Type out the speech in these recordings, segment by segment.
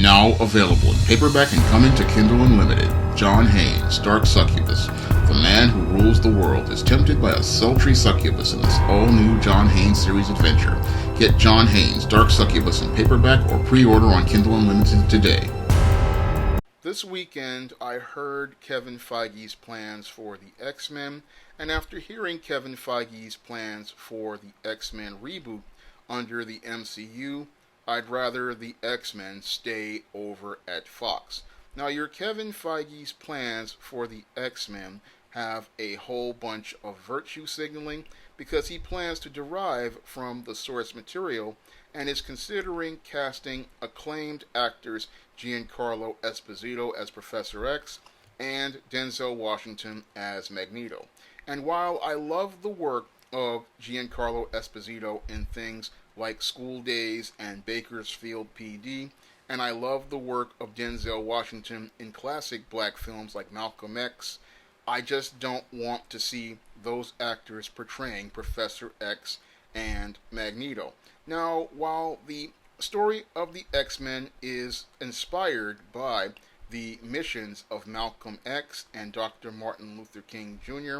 Now available in paperback and coming to Kindle Unlimited. John Haynes, Dark Succubus. The man who rules the world is tempted by a sultry succubus in this all-new John Haynes series adventure. Get John Haynes, Dark Succubus in paperback or pre-order on Kindle Unlimited today. This weekend, I heard Kevin Feige's plans for the X-Men, and after hearing Kevin Feige's plans for the X-Men reboot under the MCU, I'd rather the X-Men stay over at Fox. Now, your Kevin Feige's plans for the X-Men have a whole bunch of virtue signaling because he plans to derive from the source material and is considering casting acclaimed actors Giancarlo Esposito as Professor X and Denzel Washington as Magneto. And while I love the work of Giancarlo Esposito in things like School Days and Bakersfield PD, and I love the work of Denzel Washington in classic black films like Malcolm X, I just don't want to see those actors portraying Professor X and Magneto. Now, while the story of the X-Men is inspired by the missions of Malcolm X and Dr. Martin Luther King Jr.,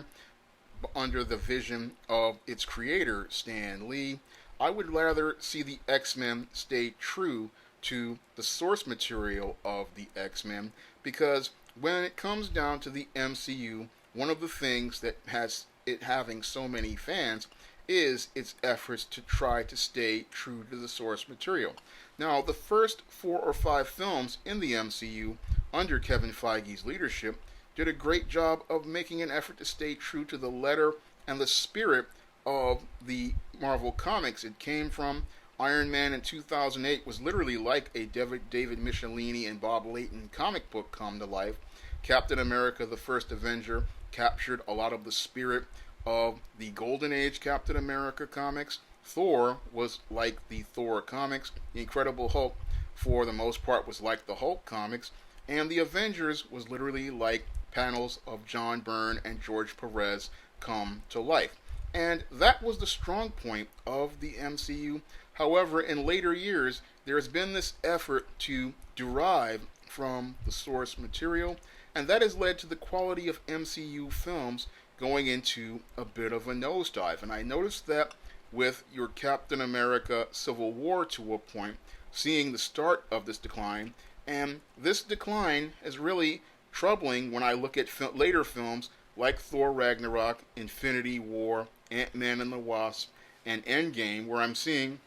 under the vision of its creator, Stan Lee, I would rather see the X-Men stay true to the source material of the X-Men, because when it comes down to the MCU, one of the things that has it having so many fans is its efforts to try to stay true to the source material. Now, the first 4 or 5 films in the MCU under Kevin Feige's leadership did a great job of making an effort to stay true to the letter and the spirit of the Marvel Comics. It came from Iron Man in 2008 was literally like a David Michelini and Bob Layton comic book come to life. Captain America, the First Avenger, captured a lot of the spirit of the Golden Age Captain America comics. Thor was like the Thor comics. The Incredible Hulk, for the most part, was like the Hulk comics. And the Avengers was literally like panels of John Byrne and George Perez come to life. And that was the strong point of the MCU. However, in later years, there has been this effort to derive from the source material, and that has led to the quality of MCU films going into a bit of a nosedive. And I noticed that with your Captain America Civil War to a point, seeing the start of this decline, and this decline is really troubling when I look at later films like Thor Ragnarok, Infinity War, Ant-Man and the Wasp, and Endgame, where I'm seeing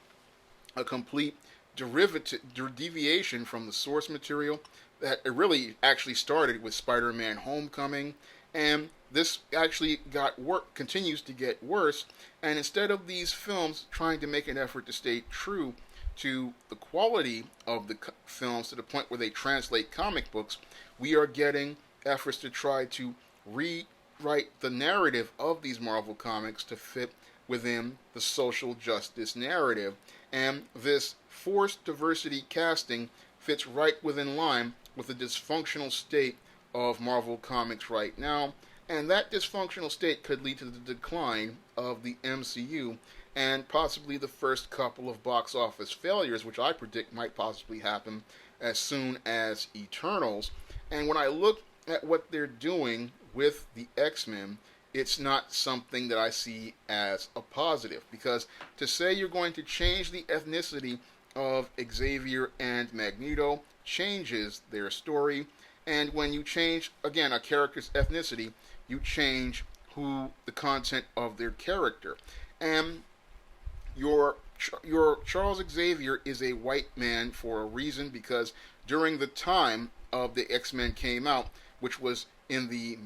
a complete deviation from the source material that it really actually started with Spider-Man Homecoming, and this actually continues to get worse, and instead of these films trying to make an effort to stay true to the quality of the films to the point where they translate comic books, we are getting efforts to try to rewrite the narrative of these Marvel comics to fit within the social justice narrative. And this forced diversity casting fits right within line with the dysfunctional state of Marvel Comics right now, and that dysfunctional state could lead to the decline of the MCU and possibly the first couple of box office failures, which I predict might possibly happen as soon as Eternals. And when I look at what they're doing with the X-Men, it's not something that I see as a positive, because to say you're going to change the ethnicity of Xavier and Magneto changes their story, and when you change, again, a character's ethnicity, you change who the content of their character. And your Charles Xavier is a white man for a reason, because during the time of the X-Men came out, which was in the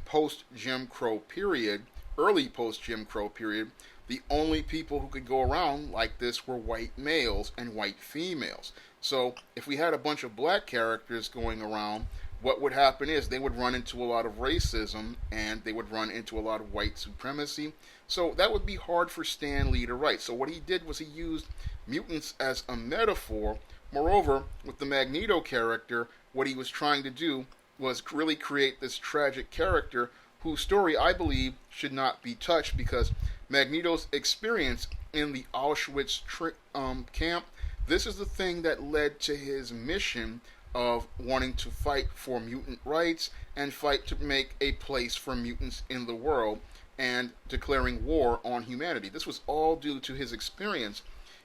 post-Jim Crow period, early post-Jim Crow period, the only people who could go around like this were white males and white females. So if we had a bunch of black characters going around, what would happen is they would run into a lot of racism and they would run into a lot of white supremacy. So that would be hard for Stan Lee to write. So what he did was he used mutants as a metaphor. Moreover, with the Magneto character, what he was trying to do was really create this tragic character whose story I believe should not be touched, because Magneto's experience in the Auschwitz camp this is the thing that led to his mission of wanting to fight for mutant rights and fight to make a place for mutants in the world and declaring war on humanity. This was all due to his experience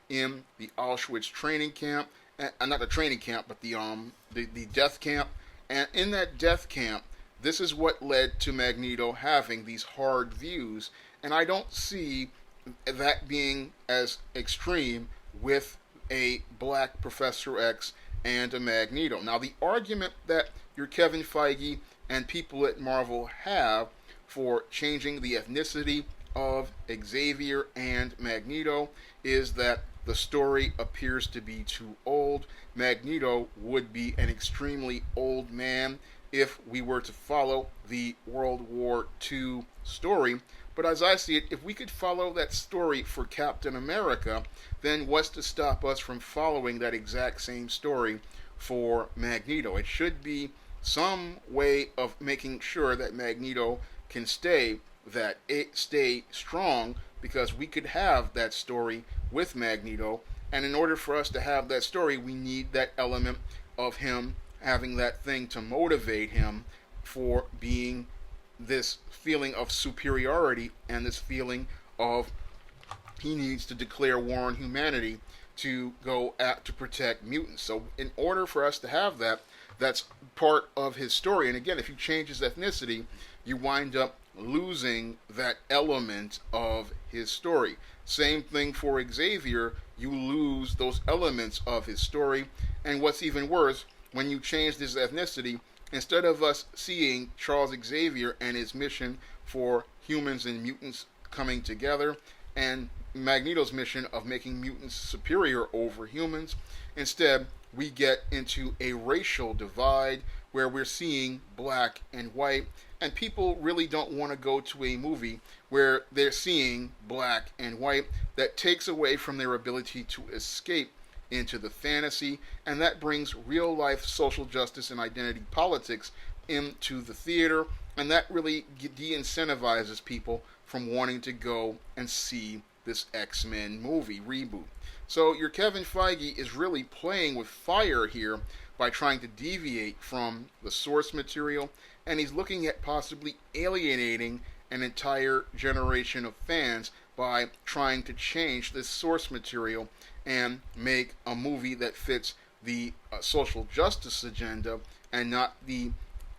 in the Auschwitz training camp, not the training camp, but the death camp. And in that death camp, this is what led to Magneto having these hard views, and I don't see that being as extreme with a black Professor X and a Magneto. Now, the argument that your Kevin Feige and people at Marvel have for changing the ethnicity of Xavier and Magneto is that the story appears to be too old. Magneto would be an extremely old man if we were to follow the World War II story. But as I see it, if we could follow that story for Captain America, then what's to stop us from following that exact same story for Magneto? It should be some way of making sure that Magneto can stay strong, because we could have that story with Magneto, and in order for us to have that story, we need that element of him having that thing to motivate him for being this feeling of superiority and this feeling of he needs to declare war on humanity to go out to protect mutants. So in order for us to have that, that's part of his story. And again, if you change his ethnicity, you wind up losing that element of his story. Same thing for Xavier, you lose those elements of his story. And what's even worse, when you change this ethnicity, instead of us seeing Charles Xavier and his mission for humans and mutants coming together, and Magneto's mission of making mutants superior over humans, instead we get into a racial divide where we're seeing black and white, and people really don't want to go to a movie where they're seeing black and white. That takes away from their ability to escape into the fantasy, and that brings real life social justice and identity politics into the theater, and that really de-incentivizes people from wanting to go and see this X-Men movie reboot. So your Kevin Feige is really playing with fire here by trying to deviate from the source material, and he's looking at possibly alienating an entire generation of fans by trying to change this source material and make a movie that fits the social justice agenda and not the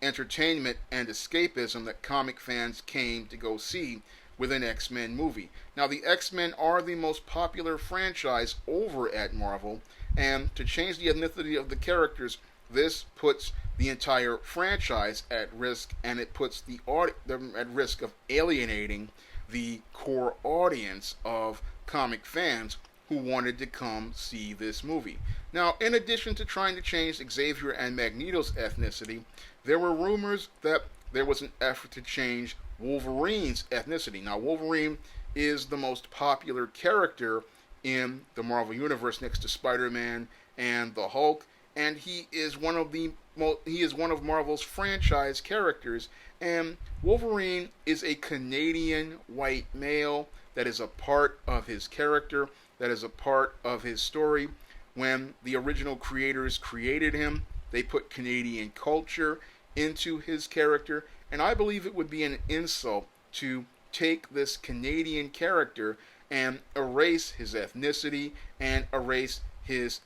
entertainment and escapism that comic fans came to go see with an X-Men movie. Now, the X-Men are the most popular franchise over at Marvel, and to change the ethnicity of the characters, this puts the entire franchise at risk, and it puts them at risk of alienating the core audience of comic fans who wanted to come see this movie. Now, in addition to trying to change Xavier and Magneto's ethnicity, there were rumors that there was an effort to change Wolverine's ethnicity. Now, Wolverine is the most popular character in the Marvel Universe next to Spider-Man and the Hulk, and he is one of Marvel's franchise characters. And Wolverine is a Canadian white male that is a part of his character, that is a part of his story. When the original creators created him, they put Canadian culture into his character, and I believe it would be an insult to take this Canadian character and erase his ethnicity and erase his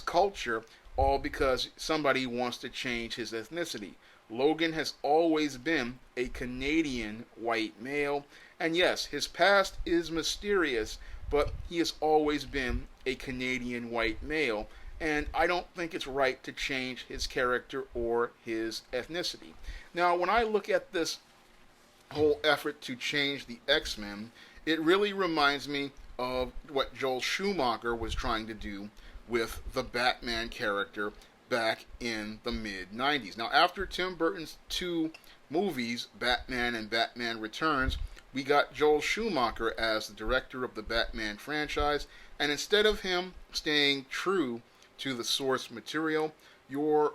culture, all because somebody wants to change his ethnicity. Logan has always been a Canadian white male, and yes, his past is mysterious, but he has always been a Canadian white male, and I don't think it's right to change his character or his ethnicity. Now, when I look at this whole effort to change the X-Men, it really reminds me of what Joel Schumacher was trying to do with the Batman character back in the mid-90s. Now, after Tim Burton's two movies, Batman and Batman Returns, we got Joel Schumacher as the director of the Batman franchise, and instead of him staying true to the source material, your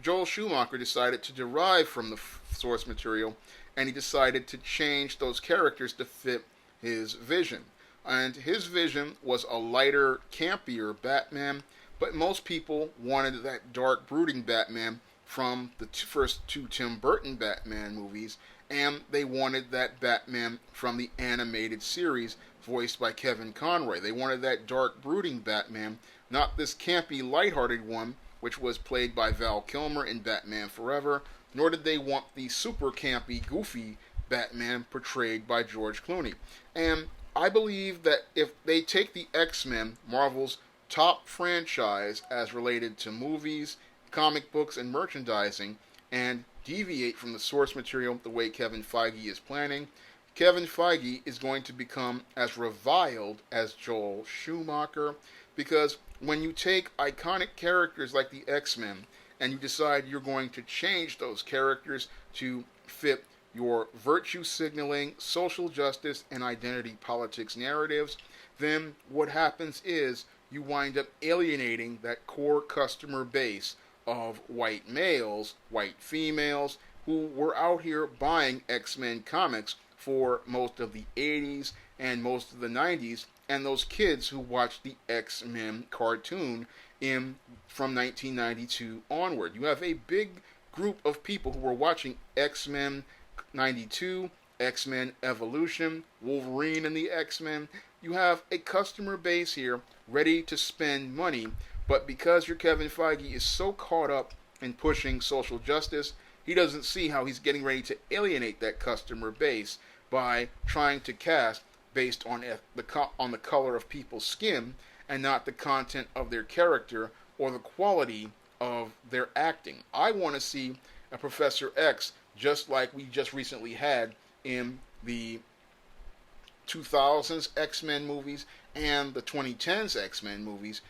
Joel Schumacher decided to derive from the source material, and he decided to change those characters to fit his vision. And his vision was a lighter, campier Batman, but most people wanted that dark, brooding Batman from the first two Tim Burton Batman movies, and they wanted that Batman from the animated series voiced by Kevin Conroy. They wanted that dark, brooding Batman, not this campy, lighthearted one, which was played by Val Kilmer in Batman Forever, nor did they want the super campy, goofy Batman portrayed by George Clooney. And I believe that if they take the X-Men, Marvel's top franchise as related to movies, comic books, and merchandising, and deviate from the source material the way Kevin Feige is planning, Kevin Feige is going to become as reviled as Joel Schumacher, because when you take iconic characters like the X-Men and you decide you're going to change those characters to fit your virtue signaling, social justice, and identity politics narratives, then what happens is you wind up alienating that core customer base of white males, white females, who were out here buying X-Men comics for most of the 80s and most of the 90s, and those kids who watched the X-Men cartoon from 1992 onward. You have a big group of people who were watching X-Men 92, X-Men Evolution, Wolverine and the X-Men. You have a customer base here ready to spend money, but because your Kevin Feige is so caught up in pushing social justice, he doesn't see how he's getting ready to alienate that customer base by trying to cast based on the color of people's skin and not the content of their character or the quality of their acting. I want to see a Professor X just like we just recently had in the 2000s X-Men movies and the 2010s X-Men movies.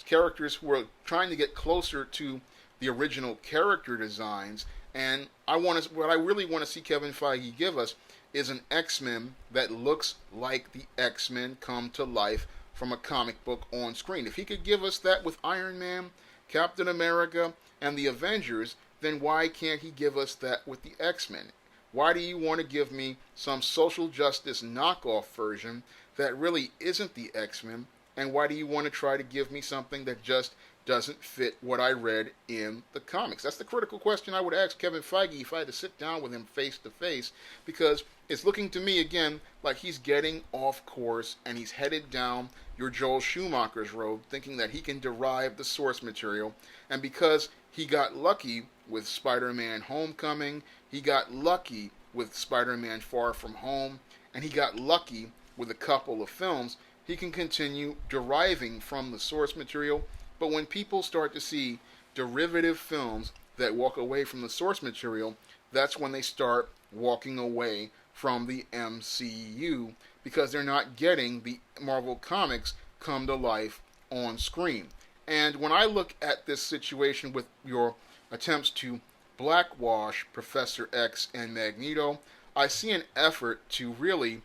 Characters who are trying to get closer to the original character designs, and what I really want to see Kevin Feige give us is an X-Men that looks like the X-Men come to life from a comic book on screen. If he could give us that with Iron Man, Captain America, and the Avengers, then why can't he give us that with the X-Men? Why do you want to give me some social justice knockoff version that really isn't the X-Men? And why do you want to try to give me something that just doesn't fit what I read in the comics? That's the critical question I would ask Kevin Feige if I had to sit down with him face to face, because it's looking to me again like he's getting off course and he's headed down your Joel Schumacher's road, thinking that he can derive the source material. And because he got lucky with Spider-Man Homecoming, he got lucky with Spider-Man Far From Home, and he got lucky with a couple of films, he can continue deriving from the source material. But when people start to see derivative films that walk away from the source material, that's when they start walking away from the MCU, because they're not getting the Marvel comics come to life on screen. And when I look at this situation with your attempts to blackwash Professor X and Magneto, I see an effort to really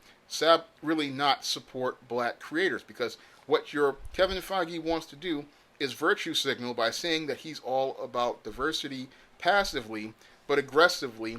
not support black creators, because what your Kevin Feige wants to do is virtue signal by saying that he's all about diversity passively, but aggressively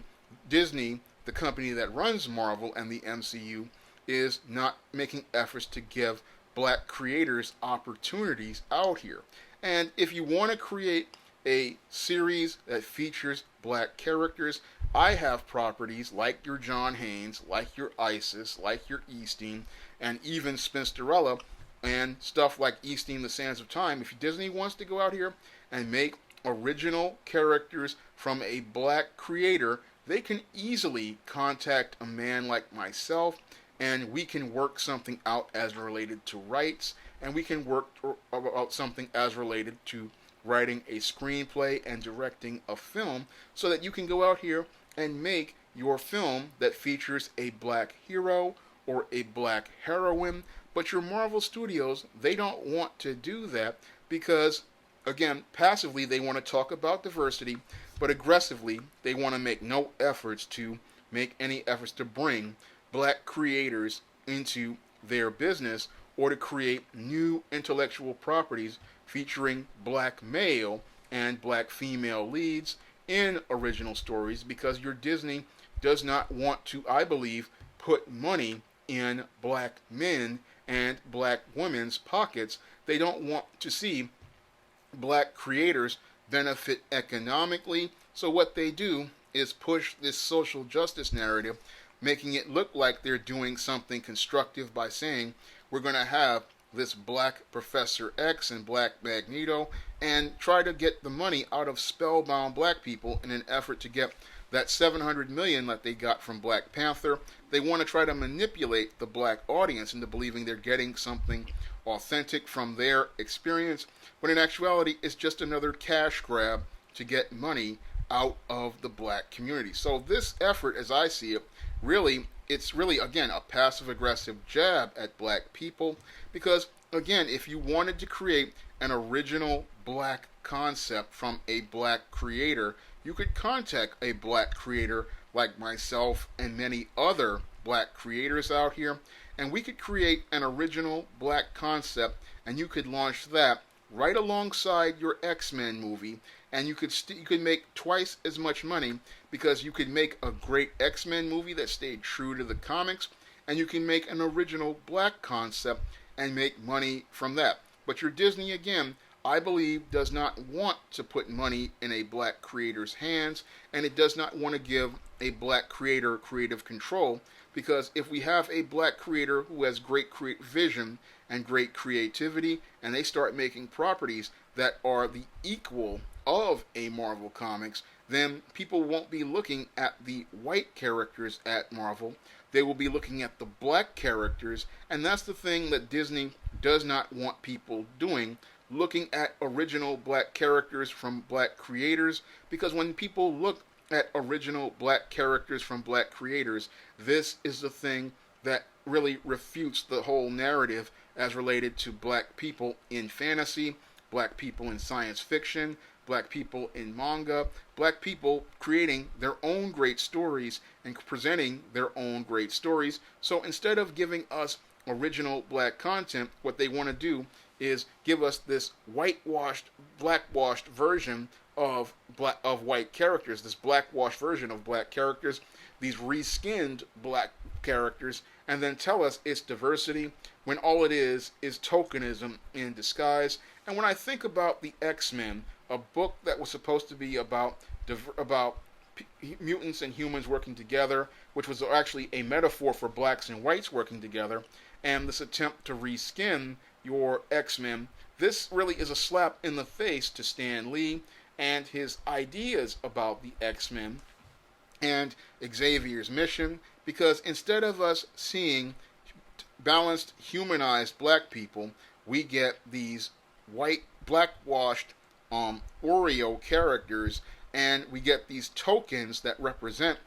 Disney, the company that runs Marvel and the MCU, is not making efforts to give black creators opportunities out here. And if you want to create a series that features black characters, I have properties like your John Haynes, like your Isis, like your Eastine, and even Spinsterella, and stuff like Eastine, The Sands of Time. If Disney wants to go out here and make original characters from a black creator, they can easily contact a man like myself, and we can work something out as related to rights, and we can work out something as related to writing a screenplay and directing a film, so that you can go out here and make your film that features a black hero or a black heroine. But your Marvel Studios, they don't want to do that because, again, passively they want to talk about diversity, but aggressively they want to make no efforts to make any efforts to bring black creators into their business or to create new intellectual properties featuring black male and black female leads in original stories, because your Disney does not want to, I believe, put money in black men and black women's pockets. They don't want to see black creators benefit economically. So what they do is push this social justice narrative, making it look like they're doing something constructive by saying we're going to have this black Professor X and black Magneto and try to get the money out of spellbound black people in an effort to get that $700 million that they got from Black Panther. They want to try to manipulate the black audience into believing they're getting something authentic from their experience, but in actuality, it's just another cash grab to get money out of the black community. So this effort, as I see it, it's really, again, a passive-aggressive jab at black people because, again, if you wanted to create an original black concept from a black creator, you could contact a black creator like myself and many other black creators out here, and we could create an original black concept, and you could launch that right alongside your X-Men movie, and you could make twice as much money because you could make a great X-Men movie that stayed true to the comics, and you can make an original black concept and make money from that. But your Disney, again, I believe, does not want to put money in a black creator's hands, and it does not want to give a black creator creative control, because if we have a black creator who has great vision and great creativity, and they start making properties that are the equal of a Marvel Comics, then people won't be looking at the white characters at Marvel. They will be looking at the black characters, and that's the thing that Disney does not want people doing, looking at original black characters from black creators, because when people look at original black characters from black creators, this is the thing that really refutes the whole narrative as related to black people in fantasy, black people in science fiction, black people in manga, black people creating their own great stories and presenting their own great stories. So instead of giving us original black content, what they want to do is give us this whitewashed, blackwashed version of white characters, this blackwashed version of black characters, these reskinned black characters, and then tell us it's diversity when all it is tokenism in disguise. And when I think about the X-Men, a book that was supposed to be about mutants and humans working together, which was actually a metaphor for blacks and whites working together, and this attempt to reskin your X-Men, this really is a slap in the face to Stan Lee and his ideas about the X-Men and Xavier's mission, because instead of us seeing balanced, humanized black people, we get these white, blackwashed Oreo characters, and we get these tokens that represent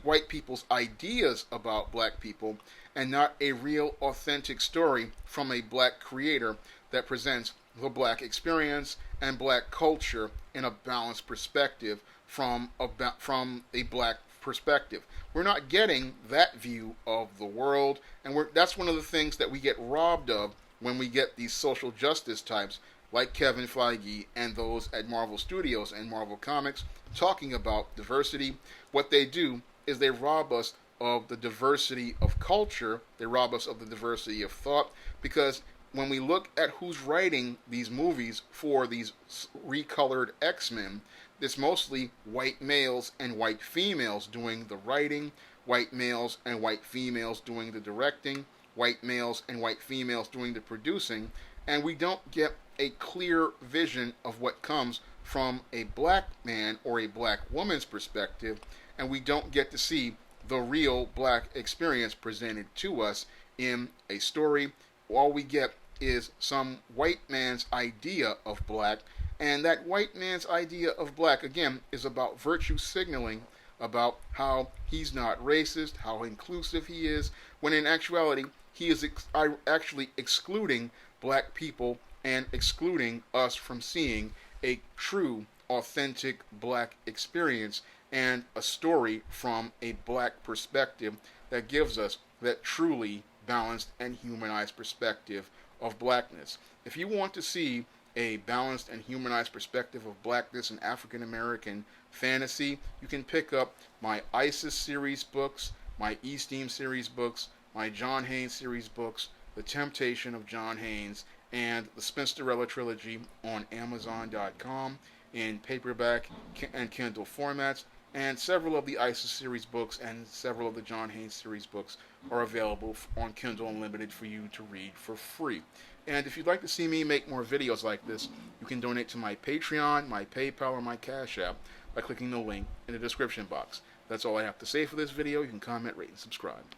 white people's ideas about black people, and not a real authentic story from a black creator that presents the black experience and black culture in a balanced perspective from a black perspective. We're not getting that view of the world, and that's one of the things that we get robbed of when we get these social justice types like Kevin Feige and those at Marvel Studios and Marvel Comics talking about diversity. What they do is they rob us of the diversity of culture, they rob us of the diversity of thought, because when we look at who's writing these movies for these recolored X-Men, it's mostly white males and white females doing the writing, white males and white females doing the directing, white males and white females doing the producing, and we don't get a clear vision of what comes from a black man or a black woman's perspective, and we don't get to see the real black experience presented to us in a story. All we get is some white man's idea of black, and that white man's idea of black, again, is about virtue signaling, about how he's not racist, how inclusive he is, when in actuality he is actually excluding black people and excluding us from seeing a true, authentic black experience and a story from a black perspective that gives us that truly balanced and humanized perspective of blackness. If you want to see a balanced and humanized perspective of blackness in African American fantasy, you can pick up my ISIS series books, my Easteme series books, my John Haynes series books, The Temptation of John Haynes, and the Spinsterella trilogy on Amazon.com in paperback and Kindle formats. And several of the ISIS series books and several of the John Haynes series books are available on Kindle Unlimited for you to read for free. And if you'd like to see me make more videos like this, you can donate to my Patreon, my PayPal, or my Cash App by clicking the link in the description box. That's all I have to say for this video. You can comment, rate, and subscribe.